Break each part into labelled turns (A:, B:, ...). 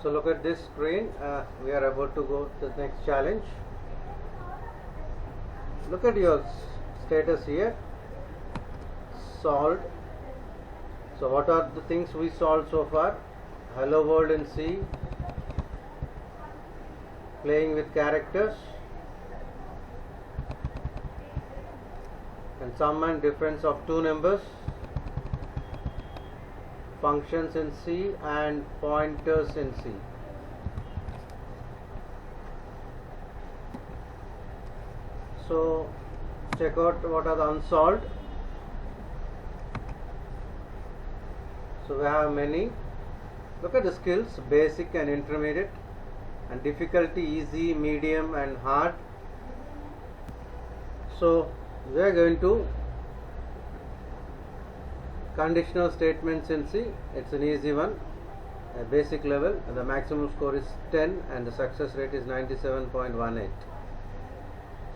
A: So look at this screen. We are about to go to the next challenge. Look at your status here. Solved. So what are the things we solved so far? Hello world in C, playing with characters, and sum and difference of two numbers, functions in C and pointers in C. So check out what are the unsolved. So we have many. Look at the skills: basic and intermediate, and difficulty easy, medium and hard. So we are going to conditional statements in C. It's an easy one, a basic level, and the maximum score is 10 and the success rate is 97.18.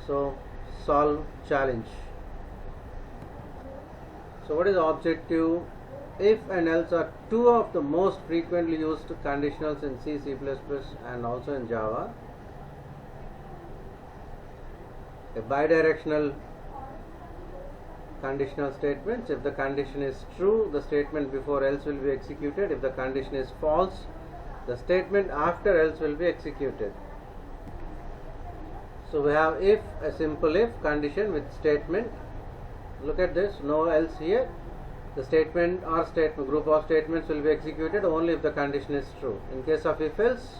A: So solve challenge. So what is the objective? If and else are two of the most frequently used conditionals in C, C++ and also in Java. A bidirectional conditional statements: if the condition is true, the statement before else will be executed. If the condition is false, the statement after else will be executed. So we have if, a simple if condition with statement. Look at this, no else here. The statement or statement group of statements will be executed only if the condition is true. In case of if else,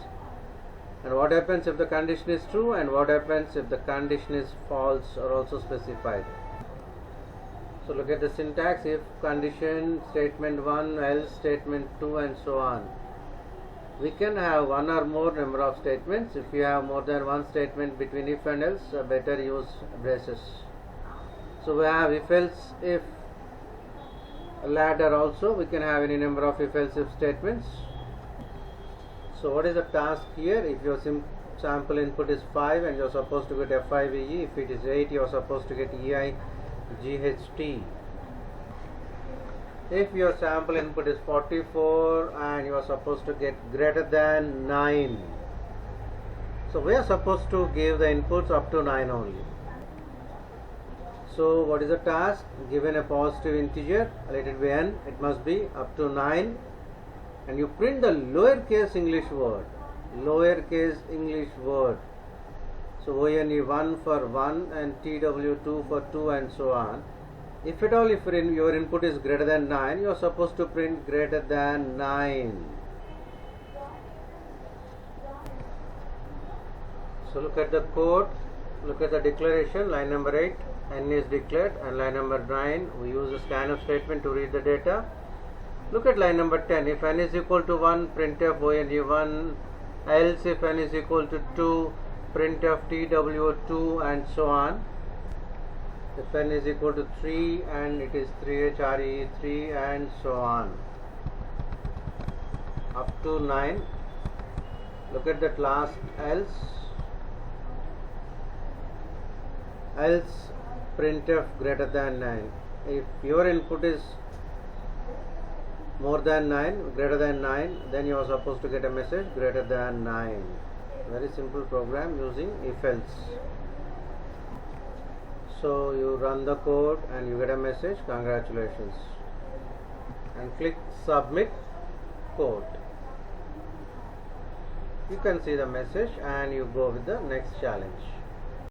A: and what happens if the condition is true and what happens if the condition is false are also specified. So look at the syntax: if condition, statement 1, else statement 2, and so on. We can have one or more number of statements. If you have more than one statement between if and else, better use braces. So we have if else if ladder also. We can have any number of if else if statements. So what is the task here? If your sample input is 5 and you are supposed to get F5EE, if it is 8 you are supposed to get EIGHT. If your sample input is 44 and you are supposed to get greater than 9, so we are supposed to give the inputs up to 9 only. So what is the task? Given a positive integer, let it be n, it must be up to 9, and you print the lowercase English word. So ONE1 for 1 and TW2 for 2 and so on. If at all, if your input is greater than 9, you are supposed to print greater than 9. So look at the code, look at the declaration. Line number 8, n is declared, and line number 9 we use a scanf statement to read the data. Look at line number 10. If n is equal to 1, printf ONE1, else if n is equal to 2, printf TW2, and so on. If n is equal to 3 and it is 3HRE3, and so on up to 9. Look at that last else printf greater than 9. If your input is more than 9, greater than 9, then you are supposed to get a message greater than 9. Very simple program using if else. So you run the code and you get a message, congratulations, and click submit code. You can see the message and you go with the next challenge.